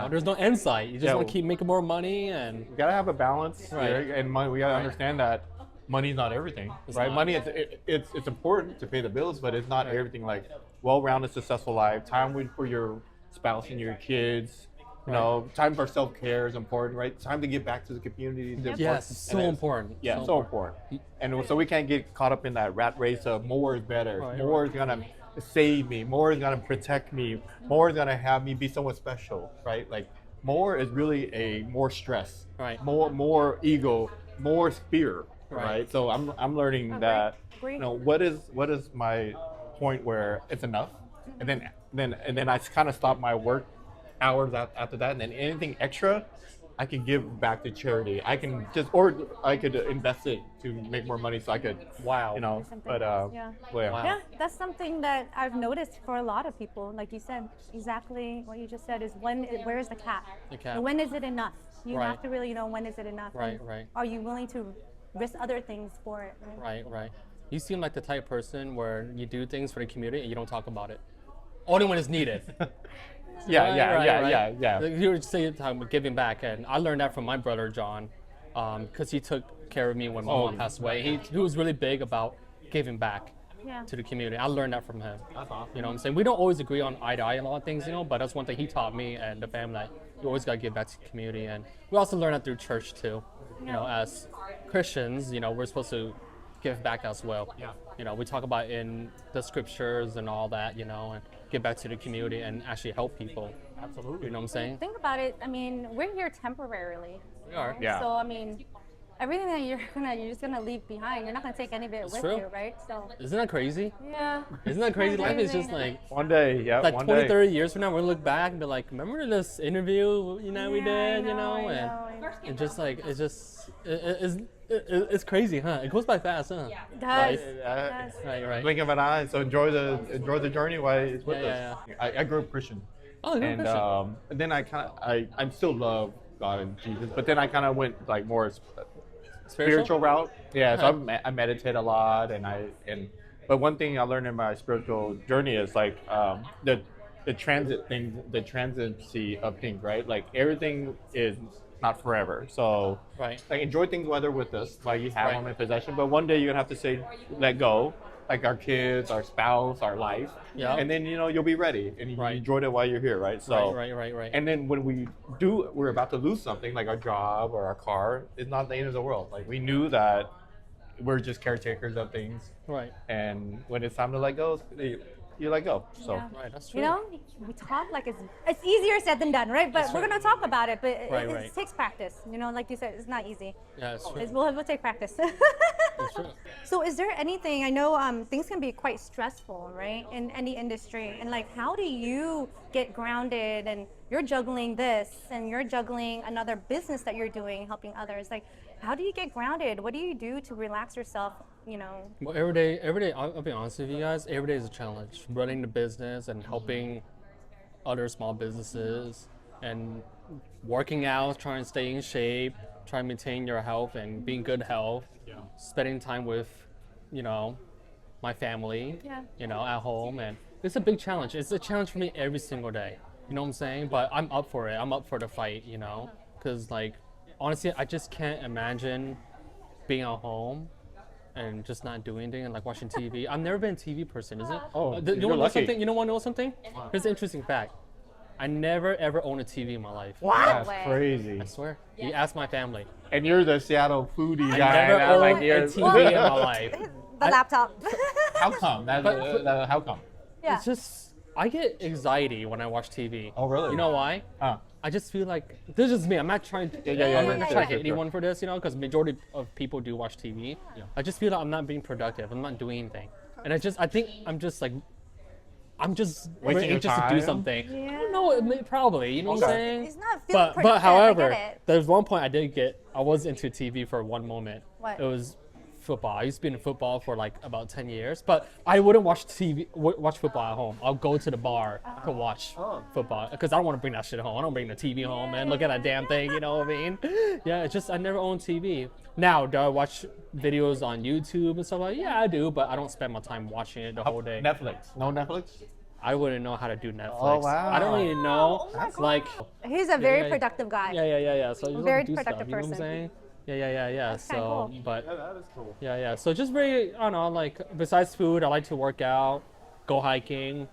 There's no end sight. You just want to keep making more money and. You gotta have a balance, Right. here, and money, we gotta understand that money's not everything, right? not. Money, it's important to pay the bills, but it's not everything. Like well-rounded, successful life, time for your spouse and your kids, You know, time for self-care is important, right? Time to give back to the community is important. Yes, it's so And important. Yeah, so important. And so we can't get caught up in that rat race of more is better. Right, More is gonna save me. More is gonna protect me. More is gonna have me be someone special, right? Like more is really a more stress, Right. more ego, more fear, Right. right? So I'm learning that Agree. you know what is my point where it's enough, and then I kind of stop my work hours after that, and then anything extra I can give back to charity. I can just, or I could invest it to make more money so I could, Wow. you know, Something. but Yeah. well, yeah. Wow. Yeah, that's something that I've noticed for a lot of people. Like you said, exactly what you just said is where is the cap? The cap. And when is it enough? You Right. have to really know when is it enough. Right, and right. Are you willing to risk other things for it? Right? Right. You seem like the type of person where you do things for the community and you don't talk about it. Only when it's needed. Yeah. Like you were saying talking about giving back, and I learned that from my brother John, because he took care of me when my mom passed away. He was really big about giving back Yeah. to the community. I learned that from him. That's awesome. You know what I'm saying? We don't always agree on eye to eye on a lot of things, you know, but that's one thing he taught me and the family. That you always gotta give back to the community, and we also learn that through church too. You know, as Christians, you know, we're supposed to give back as well. Yeah. You know, we talk about in the scriptures and all that, you know, and give back to the community and actually help people. Absolutely. You know what I'm saying? Think about it. I mean, we're here temporarily. We are. Yeah. So I mean, everything that you're just gonna leave behind. You're not gonna take any of it It's with true. you, right? So Isn't that crazy? yeah. Isn't that crazy? Life is just Amazing. like One day, yeah, like one 20, day. 30 years from now, we're gonna look back and be like, remember this interview, you know, we Yeah, did, I you know, I and know. it's just like, it's crazy, huh? It goes by fast, huh? It does. Right. Right. Blink of an eye. So enjoy the journey while it's with Yeah, us. I grew up Christian. Oh, you're a And Christian. then I still love God and Jesus, but then I kind of went like more spiritual route. Yeah, so I meditate a lot, but one thing I learned in my spiritual journey is like the transiency of things, right? Like everything is not forever. So Right. like enjoy things while they're with us, while you have Right. them in possession. But one day you're gonna have to say let go, like our kids, our spouse, our life. Yeah. And then you'll be ready and you Right. enjoyed it while you're here, right? So Right. and then when we're about to lose something like our job or our car, it's not the end of the world. Like we knew that we're just caretakers of things, Right. and when it's time to let go, you let go. So Yeah. Right. That's true. You know, we talk like it's easier said than done, right? But That's we're right. gonna talk about it. But Right, it right. takes practice. You know, like you said, it's not easy. Yeah, it's true. We'll take practice. It's true. So, is there anything? I know things can be quite stressful, right, in any industry. And like, how do you get grounded? And you're juggling this, and you're juggling another business that you're doing, helping others. Like, how do you get grounded? What do you do to relax yourself? You know. Well, every day, I'll be honest with you guys, every day is a challenge. Running the business and helping other small businesses and working out, trying to stay in shape, trying to maintain your health and be in good health. Yeah. Spending time with, you know, my family, Yeah. you know, at home. And it's a big challenge. It's a challenge for me every single day. You know what I'm saying? But I'm up for it. I'm up for the fight, you know? Because, like, honestly, I just can't imagine being at home and just not doing anything and like watching TV. I've never been a TV person, is it? Oh, you you're want to know lucky. something? You don't want to know something? Here's an interesting fact. I never ever owned a TV in my life. That's way. crazy. I swear. You ask my family. And you're the Seattle Foodie I guy. never and I'm owned a you're- TV in my life. The laptop. How come? How come? Yeah. It's just, I get anxiety when I watch TV. Oh, really? You know why? Huh. I just feel like, this is me. I'm not trying to, Yeah, I'm not yeah, trying to sure, hate anyone for this, you know, because majority of people do watch TV. Yeah. I just feel like I'm not being productive. I'm not doing anything. And I think I'm just like, I'm just Wasting very your anxious to time? do something. Yeah. I don't know, probably, you know what I'm Okay. saying? It's not feeling But productive, however, I get it. there's one point I was into TV for one moment. What? It was football. I used to be in football for like about 10 years, but I wouldn't watch watch football at home. I'll go to the bar to watch football because I don't want to bring that shit home. I don't bring the TV home, man. Look at that damn thing, you know what I mean? Yeah, it's just I never owned TV. Now, do I watch videos on YouTube and stuff like that? Yeah, I do, but I don't spend my time watching it the whole day. Netflix. No Netflix? I wouldn't know how to do Netflix. Oh, wow. I don't really know. Oh my God. Like, He's a very yeah. productive guy. yeah. So I just Very want to do productive stuff, you know what I'm person. saying? Yeah. kinda So, cool. but that is cool. yeah. So just very, I don't know, like besides food, I like to work out, go hiking,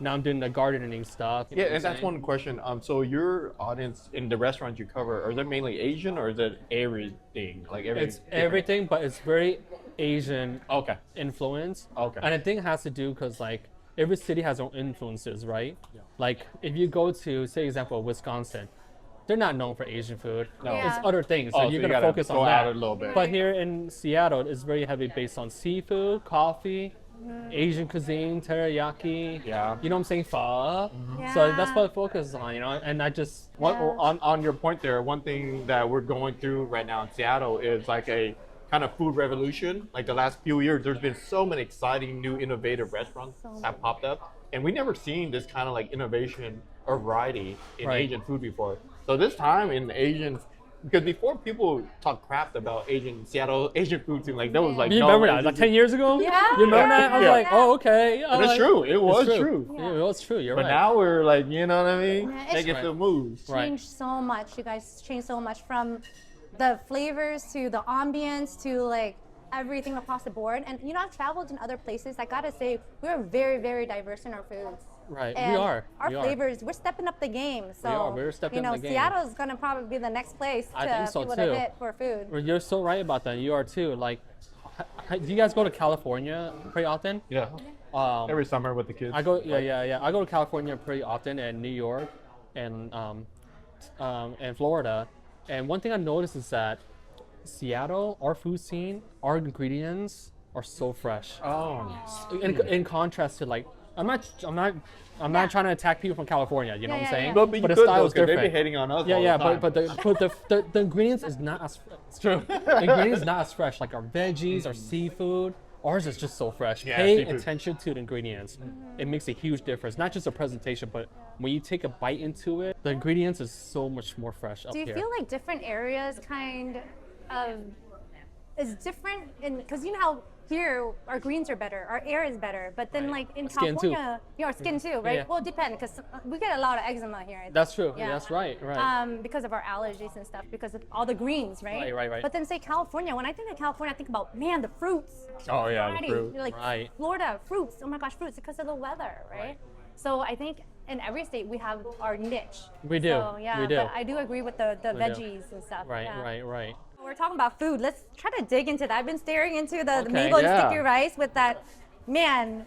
Now I'm doing the gardening stuff. You know Yeah, what and I'm that's saying? one question. So your audience in the restaurants you cover, is it mainly Asian or is it everything? Like It's different? everything, but it's very Asian Okay. influence. Okay. And I think it has to do because like every city has their own influences, right? Like if you go to, say, example, Wisconsin, they're not known for Asian food. No. Yeah. It's other things. So Oh, you're so you gonna gotta focus go on out that a little bit. But here in Seattle, it's very heavy based on seafood, coffee, Asian cuisine, teriyaki. Yeah. You know what I'm saying? Pho. Yeah. So that's what I focus on, you know. And I just On your point there, one thing that we're going through right now in Seattle is like a kind of food revolution. Like the last few years, there's been so many exciting new innovative restaurants that popped up, and we never seen this kind of like innovation or variety in Right. Asian food before. So this time in Asian, because before people talk crap about Seattle Asian food scene, like that was like you no, remember it's that? Like just- 10 years ago? Yeah. You remember that? I was Yeah. like, oh, okay. And it's true. It was It's true. Yeah, it was true. You're But right. now we're like, you know what I mean? Yeah, it's- Making some moves. Right. Changed so much. You guys changed so much from the flavors to the ambience to like everything across the board. And you know, I've traveled in other places. I gotta say, we're very, very diverse in our foods. Right. And We are. Our We are. flavors, we're stepping up the game. So are. We're stepping up the game. Seattle is gonna probably be the next place I think so, people too. to hit for food. Well, you're so right about that. You are too. Like, do you guys go to California pretty often? Yeah. Every summer with the kids. I go, yeah. I go to California pretty often, and New York, and Florida. And one thing I noticed is that Seattle, our food scene, our ingredients are so fresh. Oh. In contrast to like, I'm not trying to attack people from California. You know what I'm Yeah, saying? yeah. But you the could style though, is 'cause they be different. hating on us. Yeah, all yeah, the time. but the ingredients is not as it's true. The ingredients not as fresh. Like our veggies, our seafood, ours is just so fresh. Yeah, Pay seafood. attention to the ingredients. It makes a huge difference. Not just the presentation, but when you take a bite into it, the ingredients is so much more fresh up Do you here. feel like different areas kind of is different in because you know how here our greens are better, our air is better, but then like in Skin too. California, our skin too, right? Yeah. Well, it depends because we get a lot of eczema here. That's true. Yeah. That's right. Right. Because of our allergies and stuff, because of all the greens, right? Right. But then say California, when I think of California, I think about man, the fruits. Oh yeah, the Variety. fruit. You're like Right. Florida, fruits. Oh my gosh, fruits because of the weather, right? So I think in every state we have our niche. We do. So, yeah, We do. but I do agree with the do. veggies and stuff. Right. yeah. Right. We're talking about food. Let's try to dig into that. I've been staring into the Okay, mango and yeah. sticky rice with that. Man,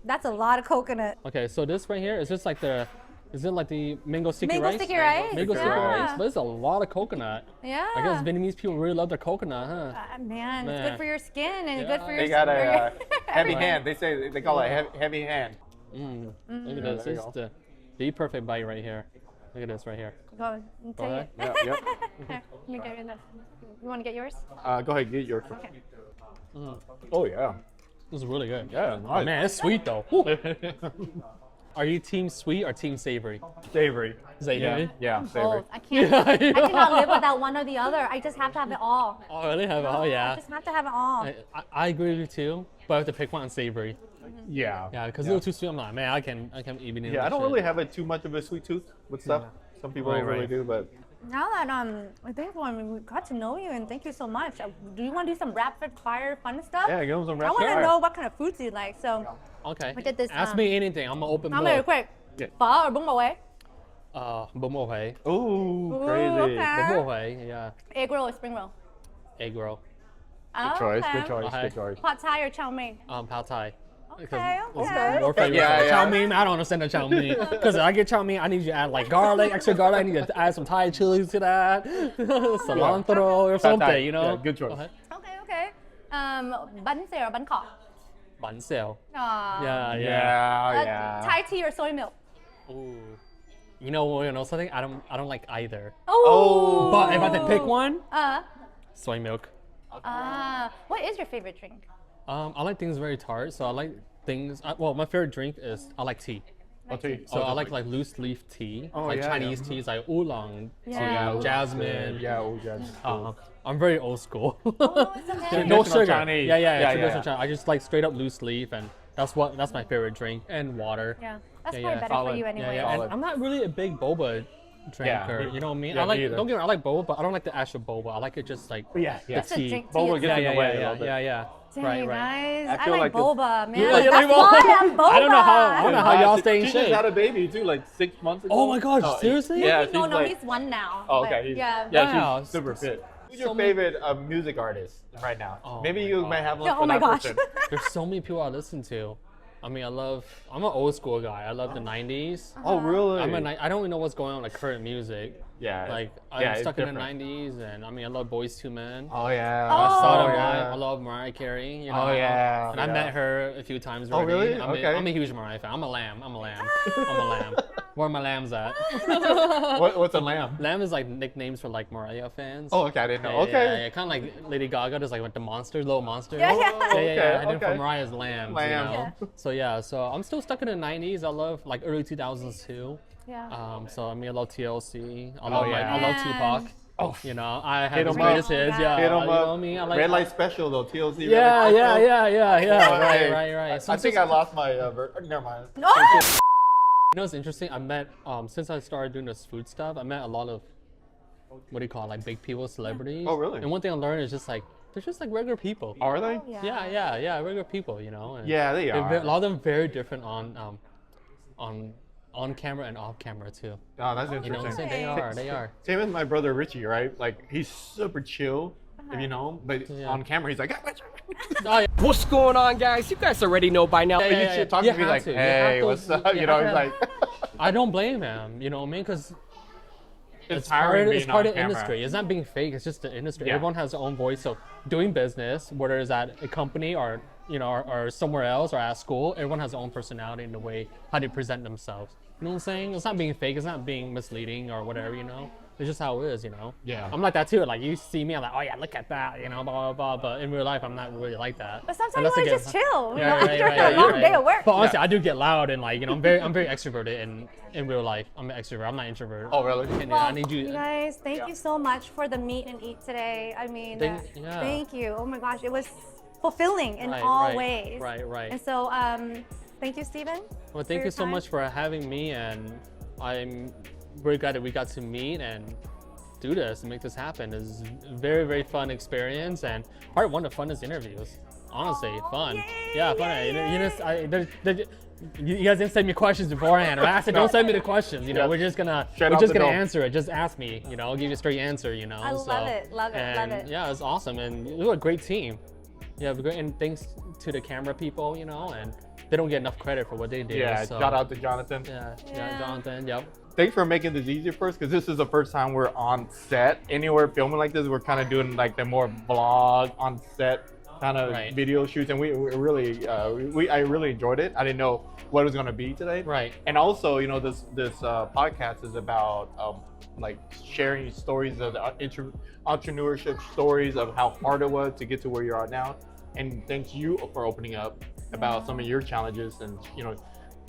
that's a lot of coconut. Okay. So this right here is just like the. Is it like the mango sticky Mango rice? sticky rice, Mango sticky yeah. rice, but it's a lot of coconut. Yeah. I guess Vietnamese people really love their coconut, huh? Man, it's Man. good for your skin and Yeah. good for your They got a heavy everything. hand. They say they call it heavy hand. Look at this. there you This is go. the perfect bite right here. Look at this right here. Go and take ahead. it. Yeah, yep. Here, let me get you this. You want to get yours? Go ahead, get yours. Mm. Oh yeah. This is really good. Yeah, Oh, nice. man, it's sweet though. Woo. Are you team sweet or team savory? Savory. Savory? Yeah, savory. Both. I can't. I cannot live without one or the other. I just have to have it all. Oh, really? Oh, I yeah. just have to have it all. I agree with you too, but I have to pick one savory. Yeah. Yeah, because a little too sweet. I'm like, man, I can eat it. Yeah, I don't really have too much of a sweet tooth with stuff. Some people Right, really right. do, but Now that I think when we got to know you and thank you so much. Do you want to do some rapid fire fun stuff? yeah, give them some I rap. want to know what kind of foods you like. So Okay. Look at this, Ask me anything. I'm an open I'm very book. quick. Yeah. Pho or bún bò Huế? Bún bò Huế. Ooh, crazy. okay. Bún bò Huế. Yeah. Egg roll or spring roll? Egg roll. Oh, Choice, okay. good choice, Okay. good choice. Pad Thai or chow mein? Pad Thai. Okay, It's okay. more favorite. Yeah, yeah. Chow mein, I don't understand the chow mein. Because I get chow mein, I need you to add like garlic, extra garlic. I need to add some Thai chilies to that, cilantro or Thai. something, you know. Yeah, good choice. Okay. Okay. Bánh xèo or bánh khọt? Bánh xèo. Aw. Yeah. Yeah. Thai tea or soy milk? Ooh. You know something? I don't like either. Oh. But if I had to pick one, Uh, soy milk. what is your favorite drink? I like things very tart, so I like things. Well, my favorite drink is I like tea. I'll tell you. So I like loose leaf tea, Oh, like yeah, Chinese yeah. teas, like oolong tea, Yeah. jasmine. Yeah, oh, jasmine. I'm very old school. Oh, it's okay. No Traditional sugar. Chinese. Yeah, Yeah, traditional yeah. Chinese. I just like straight up loose leaf, and that's my favorite drink, and water. Yeah, that's Yeah, probably yeah. better Solid. for you Yeah, anyway. Yeah, and Solid. I'm not really a big boba drinker. me- You know what I mean? yeah, I like me either. don't get me wrong, I like boba, but I don't like the actual boba. I like it just like Yeah, yeah. Just a tea. drink tea Boba is gets Yeah, in yeah, the way a yeah, little bit. yeah. Dang, Right, right. guys. I I feel like like it's- boba, man. Yeah, you That's like boba? why I'm boba. I don't know how y'all she- stay in she shape. just had a baby too, like 6 months ago. Oh my gosh, No, seriously? Yeah, No, she's no, like, he's one now. oh, but okay. Yeah. Wow. She's super fit. Who's your So many- favorite music artist right now? Oh Maybe my you God. might have one Yeah, for oh my that gosh. person. There's so many people I listen to. I mean, I'm an old school guy. I love the 90s. Oh, really? I don't even know what's going on with current music. Yeah. Like, yeah, I'm it's stuck in the different. 90s, and I mean, I love Boyz II Men. Oh yeah. Oh. Saw them yeah. live. I love Mariah Carey. You know? Oh, yeah, And I yeah. met her a few times Oh, already. really? Okay. I'm a huge Mariah fan. I'm a lamb. I'm a lamb. Where are my lambs at? What's a lamb? Lamb is like nicknames for like Mariah fans. Oh, okay, I didn't know. Yeah, Okay. yeah, kind of like Lady Gaga, just like with the monsters, little monsters. Yeah, yeah. yeah. Okay, And then okay. for Mariah's lambs, Lamb. you know. So yeah, so I'm still stuck in the 90s. I love like early 2000s too. Yeah. So I mean, I love TLC. I Oh, love yeah. I love Tupac. Oh, You know, I Hit have his 'em up. greatest hits. Oh, Yeah, hit 'em you up. know what I mean. I like Red Light Special though, TLC. Red Yeah, Light yeah, Special. yeah, yeah. Okay. Right. So I it's think just- I lost my. Never mind. No! You know, it's interesting. I met since I started doing this food stuff. I met a lot of what do you call it, like big people, celebrities. Oh, really? And one thing I learned is just like they're just like regular people. Are they? Yeah, regular people. You know. And Yeah, they they're are. A lot of them very different on camera and off camera too. Oh, that's You know what I'm interesting. saying? They are. Same as my brother Richie, right? Like he's super chill, if you know, but Yeah. on camera he's like, Oh, yeah. What's going on, guys? You guys already know by now. but you should talk to me have like, to. You hey, have to- what's up? you You know, have he's to- like, I don't blame him. You know what I mean? Because it's part tiring of being the on camera. industry. It's not being fake. It's just the industry. Yeah. Everyone has their own voice. So doing business, whether it's at a company or or somewhere else or at school, everyone has their own personality in the way how they present themselves. You know what I'm saying? It's not being fake. It's not being misleading or whatever. You know, it's just how it is. You know. Yeah. I'm like that too. Like you see me, I'm like, oh yeah, look at that. You know, blah blah blah. But in real life, I'm not really like that. But sometimes Unless you I want to get- just chill. Yeah, after a long day of work. But honestly, I do get loud and like I'm very extroverted in real life. I'm an extrovert. I'm not introverted. Oh, really? And Well, I need you. guys, thank you so much for the meet and eat today. I mean, Yeah. thank you. Oh my gosh, it was fulfilling in Right, all right, ways. right. And so, thank you, Stephen. Well, for thank your you so time. much for having me, and I'm very glad that we got to meet and do this and make this happen. It's a very fun experience, and probably one of the funnest interviews. Honestly, fun. yay, Yeah, fun. yay, You know, you guys didn't send me questions beforehand. Right? I said, don't send me the questions. You know, Yeah. we're just gonna Straight off the dome. answer it. Just ask me. You know, I'll give you a straight answer. You know. I love it, love it, love and, it. Yeah, it's awesome, and you're a great team. Yeah, great, and thanks to the camera people. You know, and they don't get enough credit for what they did. Yeah, so. shout out to Jonathan. Yeah, Jonathan. Yep. Thanks for making this easier for us because this is the first time we're on set anywhere filming like this. We're kind of doing like the more vlog on set kind of Right. video shoots, and we really I really enjoyed it. I didn't know what it was gonna be today. Right. And also, you know, this podcast is about like sharing stories of the entrepreneurship stories of how hard it was to get to where you are now. And thanks you for opening up about some of your challenges. And you know,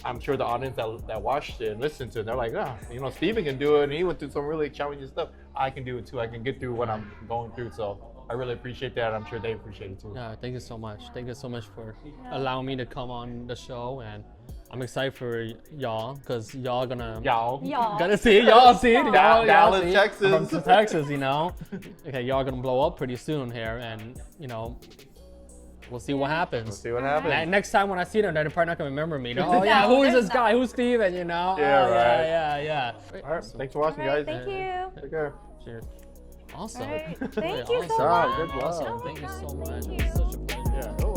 I'm sure the audience that watched it and listened to it, they're like, oh, you know, Steven can do it, and he went through some really challenging stuff. I can do it too. I can get through what I'm going through. So I really appreciate that. I'm sure they appreciate it too. Yeah, thank you so much. Thank you so much for allowing me to come on the show, and I'm excited for y'all because y'all gonna Y'all. gonna see y'all see y'all Dallas, see, Texas. from Texas, you know. Okay, y'all gonna blow up pretty soon here, and you know, we'll see what happens. We'll see what happens. And next time when I see them, they're probably not gonna remember me. Oh yeah, who is this guy? Who's Steven? You know? Yeah, Oh, right. Yeah. All right, thanks for watching, All right, guys. thank you. Take care. Cheers. Awesome. All right, Really thank you so awesome. much. Good job. Awesome. Oh my Thank you God, so much. thank It was you. such a pleasure. Yeah.